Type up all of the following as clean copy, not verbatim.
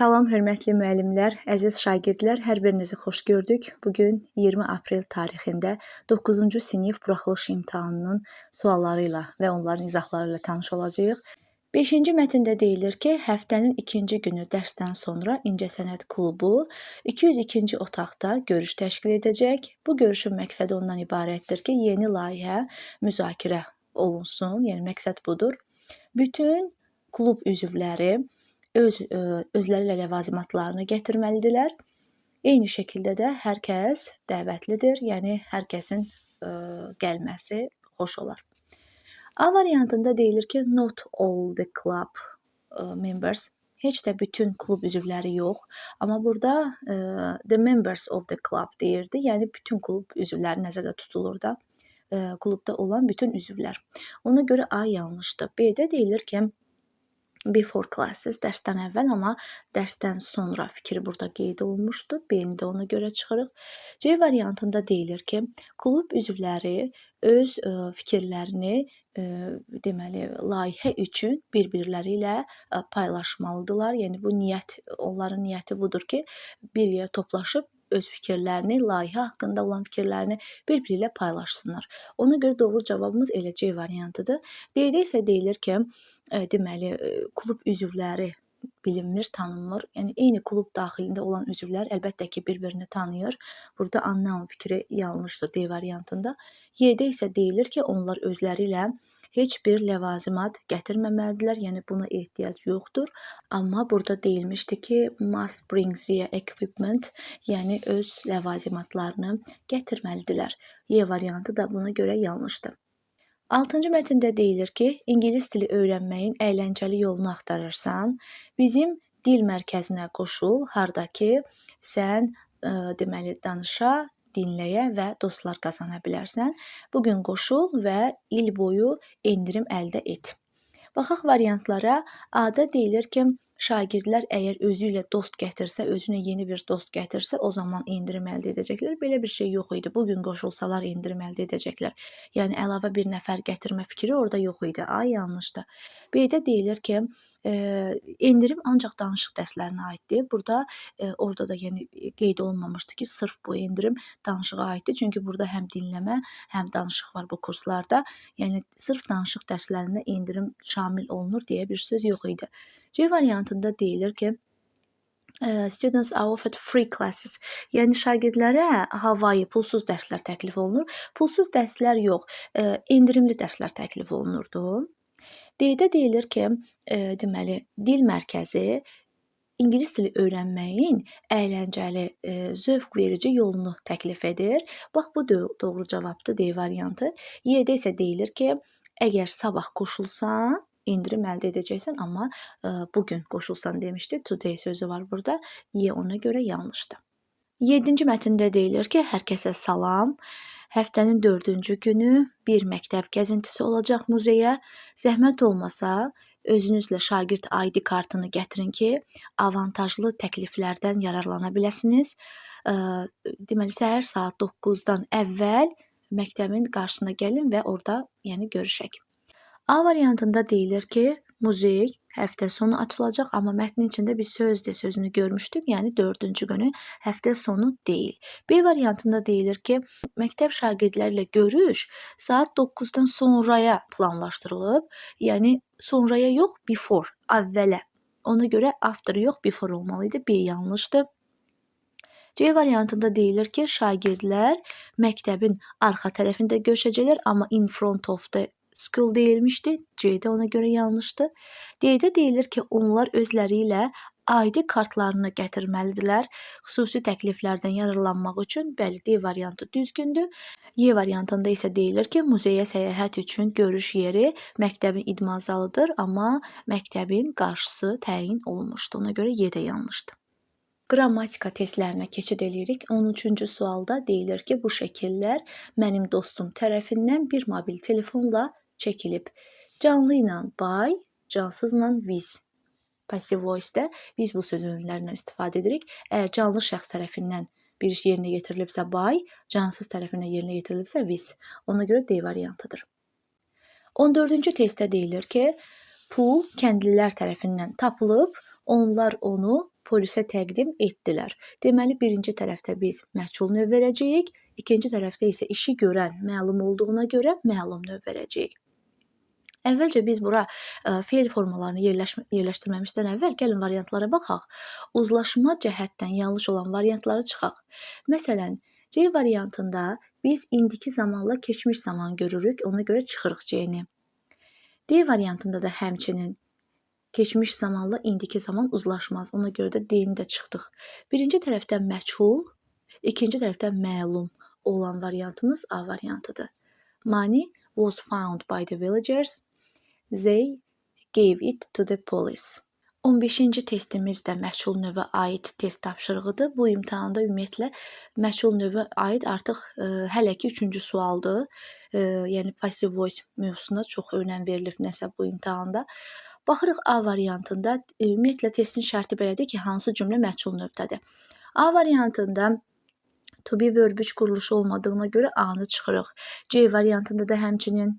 Salam, hörmətli müəllimlər, əziz şagirdlər, hər birinizi xoş gördük. Bugün 20 aprel tarixində 9-cu sinif buraxılış imtahanının sualları ilə və onların izahları ilə tanış olacağıq. 5-ci mətndə deyilir ki, həftənin ikinci günü dərsdən sonra İncəsənət klubu 202-ci otaqda görüş təşkil edəcək. Bu görüşün məqsədi ondan ibarətdir ki, yeni layihə müzakirə olunsun, yəni məqsəd budur. Bütün klub üzvləri özləri ilə ləvazimatlarını gətirməlidirlər. Eyni şəkildə də hər kəs dəvətlidir, yəni hər kəsin gəlməsi xoş olar. A variantında deyilir ki, not all the club members, heç də bütün klub üzvləri yox, amma burada the members of the club deyirdi, yəni bütün klub üzvləri nəzərdə tutulur da, klubda olan bütün üzvlər. Ona görə A yanlışdır. B-də deyilir ki, before classes, dərsdən əvvəl, amma dərsdən sonra fikri burada qeyd olunmuşdur. B-ni də ona görə çıxırıq. C variantında deyilir ki, klub üzvləri öz fikirlərini deməli, layihə üçün bir-birləri ilə paylaşmalıdırlar. Yəni bu niyyət, onların niyyəti budur ki, bir yerə toplaşıb öz fikirlərini, layihə haqqında olan fikirlərini bir-biri ilə paylaşsınlar. Ona görə doğru cavabımız elə C variantıdır. D-də isə deyilir ki, deməli, klub üzvləri bilinmir, tanınmır. Yəni eyni klub daxilində olan üzvlər əlbəttə ki, bir-birini tanıyır. Burada unknown fikri yanlışdır D variantında. Y-də isə deyilir ki, onlar özləri ilə heç bir ləvazimat gətirməməlidirlər, yəni buna ehtiyac yoxdur. Amma burada deyilmişdi ki, must bring their equipment, yəni öz ləvazimatlarını gətirməlidirlər. Y variantı da buna görə yanlışdır. 6-cı mətndə deyilir ki, ingilis dili öyrənməyin əyləncəli yolunu axtarırsan, bizim dil mərkəzinə qoşul, harda ki, sən deməli danışa, dinləyə və dostlar qazana bilərsən. Bugün qoşul və il boyu endirim əldə et. Baxaq variantlara. A-da deyilir ki, şagirdlər əgər özü ilə dost gətirsə, özünə yeni bir dost gətirsə, o zaman endirim əldə edəcəklər. Belə bir şey yox idi. Bugün qoşulsalar endirim əldə edəcəklər. Yəni əlavə bir nəfər gətirmə fikri orada yox idi. A yanlışdır. B-də deyilir ki, endirim ancaq danışıq dərslərinə aiddir. Burada orada da yəni qeyd olunmamışdı ki, sırf bu endirim danışığa aiddir. Çünki burada həm dinləmə, həm danışıq var bu kurslarda. Yəni sırf danışıq dərslərində endirim şamil olunur deyə bir söz yox idi. C variantında deyilir ki, students are offered free classes. Yəni şagirdlərə havayi pulsuz dərslər təklif olunur. Pulsuz dərslər yox, endirimli dərslər təklif olunurdu. D-də deyilir ki, deməli, dil mərkəzi ingilis dili öyrənməyin əyləncəli, zövq verici yolunu təklif edir. Bax, bu doğru cavabdır, D variantı. Y-də isə deyilir ki, əgər sabah qoşulsan, endirim əldə edəcəksən, amma bugün qoşulsan demişdi. Today sözü var burada. Y ona görə yanlışdır. 7-ci mətndə deyilir ki, hər kəsə salam. Həftənin 4-cü günü bir məktəb gəzintisi olacaq muzeyə. Zəhmət olmasa, özünüzlə şagird ID kartını gətirin ki, avantajlı təkliflərdən yararlana biləsiniz. Deməli, səhər saat 9-dan əvvəl məktəbin qarşısına gəlin və orada yəni görüşək. A variantında deyilir ki, muzey həftə sonu açılacaq, amma mətnin içində bir sözdür, sözünü görmüşdük, yəni 4-cü günü həftə sonu deyil. B variantında deyilir ki, məktəb şagirdləri ilə görüş saat 9-dan sonraya planlaşdırılıb, yəni sonraya yox, before, əvvələ. Ona görə after yox, before olmalı idi. B yanlışdır. C variantında deyilir ki, şagirdlər məktəbin arxa tərəfində görüşəcəklər, amma in front of the school deyilmişdi. C-də ona görə yanlışdır. D-də deyilir ki, onlar özləri ilə ID kartlarını gətirməlidirlər. Xüsusi təkliflərdən yararlanmaq üçün, bəli, D variantı düzgündür. Y variantında isə deyilir ki, muzeyə səyahət üçün görüş yeri məktəbin idman zalıdır, amma məktəbin qarşısı təyin olunmuşdur. Ona görə Y də yanlışdır. Qrammatika testlərinə keçid edirik. 13-cü sualda deyilir ki, bu şəkillər mənim dostum tərəfindən bir mobil telefonla çəkilib. Canlı ilə by, cansızla with. Passive voice-də biz bu söz önlərindən istifadə edirik. Əgər canlı şəxs tərəfindən bir iş yerinə yetirilibsə by, cansız tərəfindən yerinə yetirilibsə with. Ona görə D variantıdır. 14-cü testdə deyilir ki, pul kəndlilər tərəfindən tapılıb, Onlar onu polisə təqdim etdilər. Deməli, birinci tərəfdə biz məchul növ verəcəyik, ikinci tərəfdə isə işi görən məlum olduğuna görə məlum növ verəcəyik. Əvvəlcə biz bura fe'l formalarını yerləşdirməmişdən əvvəl gəlin variantlara baxaq. Uzlaşma cəhətdən yanlış olan variantları çıxaq. Məsələn, C variantında biz indiki zamanla keçmiş zaman görürük, ona görə çıxırıq C-ni. D variantında da həmçinin keçmiş zamanla indiki zaman uzlaşmaz, ona görə də D-ni də çıxdıq. Birinci tərəfdən məchul, ikinci tərəfdən məlum olan variantımız A variantıdır. Money was found by the villagers. They gave it to the police. 15-ci testimiz də məchul növə aid test tapşırığıdır. Bu imtahanda ümumiyyətlə məchul növə aid artıq hələ ki 3-cü sualdır. Yəni passive voice mövzusuna çox önəm verilib nəsə bu imtahanda. Baxırıq A variantında ümumiyyətlə testin şərti belədir ki, hansı cümlə məchul növdədir. A variantında to be verb 3 quruluşu olmadığına görə A-nı çıxırıq. C variantında da həmçinin,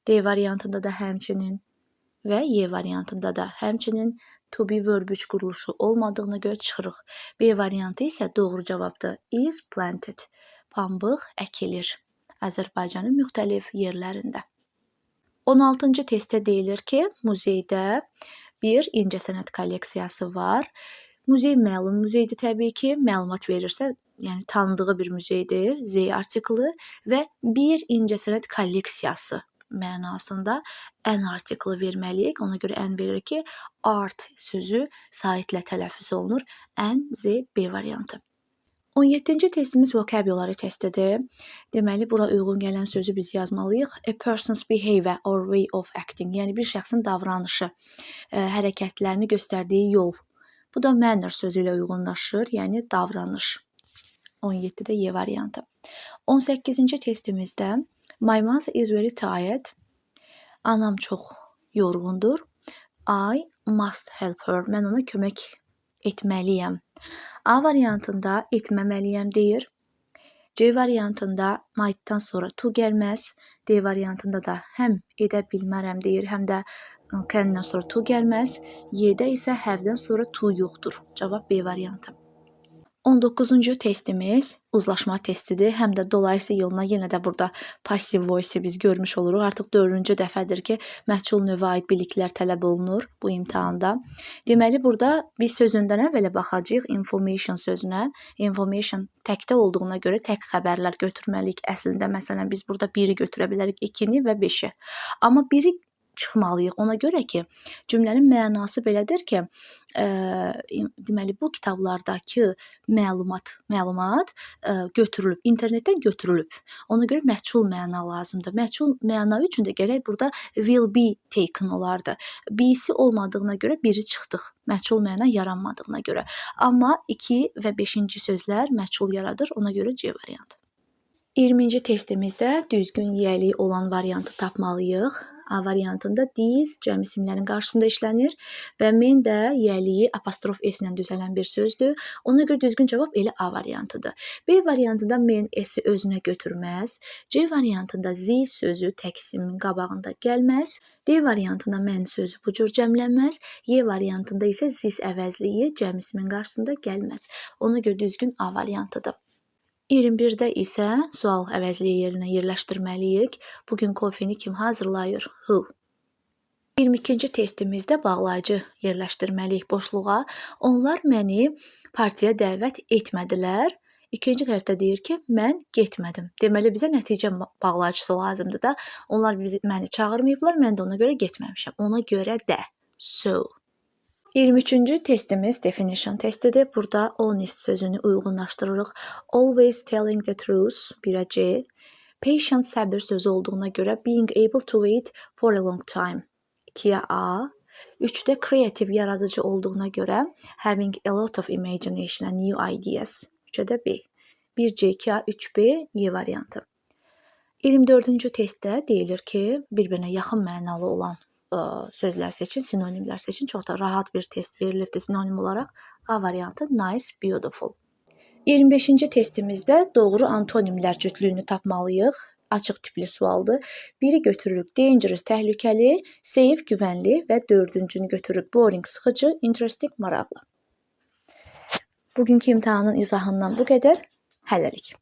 D variantında da həmçinin və Y variantında da həmçinin to be verb 3 quruluşu olmadığına görə çıxırıq. B variantı isə doğru cavabdır. Is planted. Pambıq əkilir. Azərbaycanın müxtəlif yerlərində. 16-cı testdə deyilir ki, muzeydə bir incəsənət kolleksiyası var. Muzey məlum muzeydir təbii ki, məlumat verirsə, yəni tanıdığı bir muzeydir, Z artiklı və bir incəsənət kolleksiyası mənasında ən artiklı verməliyik. Ona görə ən verir ki, art sözü saitlə tələffüz olunur. Ən Z B variantı. 17-ci testimiz vokabulary testidir. Deməli, bura uyğun gələn sözü biz yazmalıyıq. A person's behavior or way of acting. Yəni, bir şəxsin davranışı, hərəkətlərini göstərdiyi yol. Bu da manner sözü ilə uyğunlaşır, yəni davranış. 17-də Y variantı. 18-ci testimizdə My mother is very tired. Anam çox yorğundur. I must help her. Mən ona kömək etməliyəm. A variantında etməməliyəm deyir. C variantında might'dan sonra to gəlməz. D variantında da həm edə bilmərəm deyir, həm də can'dan sonra to gəlməz. Y-də isə have-dən sonra to yoxdur. Cavab B variantı. 19-cu testimiz uzlaşma testidir. Həm də dolayısı yoluna yenə də burada passive voice biz görmüş oluruq. Artıq 4-cü dəfədir ki, məchul növə aid biliklər tələb olunur bu imtahanda. Deməli, burada biz sözündən əvvələ baxacağıq information sözünə. Information təkdə olduğuna görə tək xəbərlər götürməliyik. Əslində, məsələn, biz burada 1-i götürə bilərik, 2-ni və 5-i. Amma 1-i çıxmalıyıq. Ona görə ki, cümlənin mənası belədir ki, deməli, bu kitablardakı məlumat götürülüb, internetdən götürülüb. Ona görə məchul məna lazımdır. Məchul məna üçün də gərək burada will be taken olardı. B-si olmadığına görə 1-i çıxdıq. Məchul məna yaranmadığına görə. Amma 2 və 5-ci sözlər məchul yaradır. Ona görə C variantı. 20-ci testimizdə düzgün yiyəli olan variantı tapmalıyıq. A variantında these cəm isimlərin qarşısında işlənir və men də yiyəliyi apostrof S ilə düzələn bir sözdür. Ona görə düzgün cavab elə A variantıdır. B variantında men S-i özünə götürməz. C variantında z sözü tək isimin qabağında gəlməz. D variantında mən sözü bu cür cəmlənməz. Y variantında isə zis əvəzliyi cəm isimin qarşısında gəlməz. Ona görə düzgün A variantıdır. 21-də isə sual əvəzliyi yerinə yerləşdirməliyik. Bugün kofeni kim hazırlayır? Who? 22-ci testimizdə bağlayıcı yerləşdirməliyik boşluğa. Onlar məni partiyaya dəvət etmədilər. İkinci tərəfdə deyir ki, mən getmədim. Deməli, bizə nəticə bağlayıcısı lazımdır da. Onlar məni çağırmayıblar, mən də ona görə getməmişəm. Ona görə də. So. 23-cü testimiz definition testidir. Burada honest sözünü uyğunlaşdırırıq. Always telling the truth, 1-ə C. Patient səbir sözü olduğuna görə being able to wait for a long time, 2-yə A. 3-də creative yaradıcı olduğuna görə having a lot of imagination and new ideas, 3-ə də B. 1C, 2A, 3B, Y variantı. 24-cü testdə deyilir ki, bir-birinə yaxın mənalı olan sözlər seçin, sinonimlər seçin. Çox da rahat bir test verilibdir sinonim olaraq. A variantı nice, beautiful. 25-ci testimizdə doğru antonimlər cütlüyünü tapmalıyıq. açıq tipli sualdır. Biri götürürük dangerous, təhlükəli, safe, güvənli və dördüncünü götürürük boring, sıxıcı, interesting, maraqlı. Bugünkü imtahanın izahından bu qədər. Hələlik.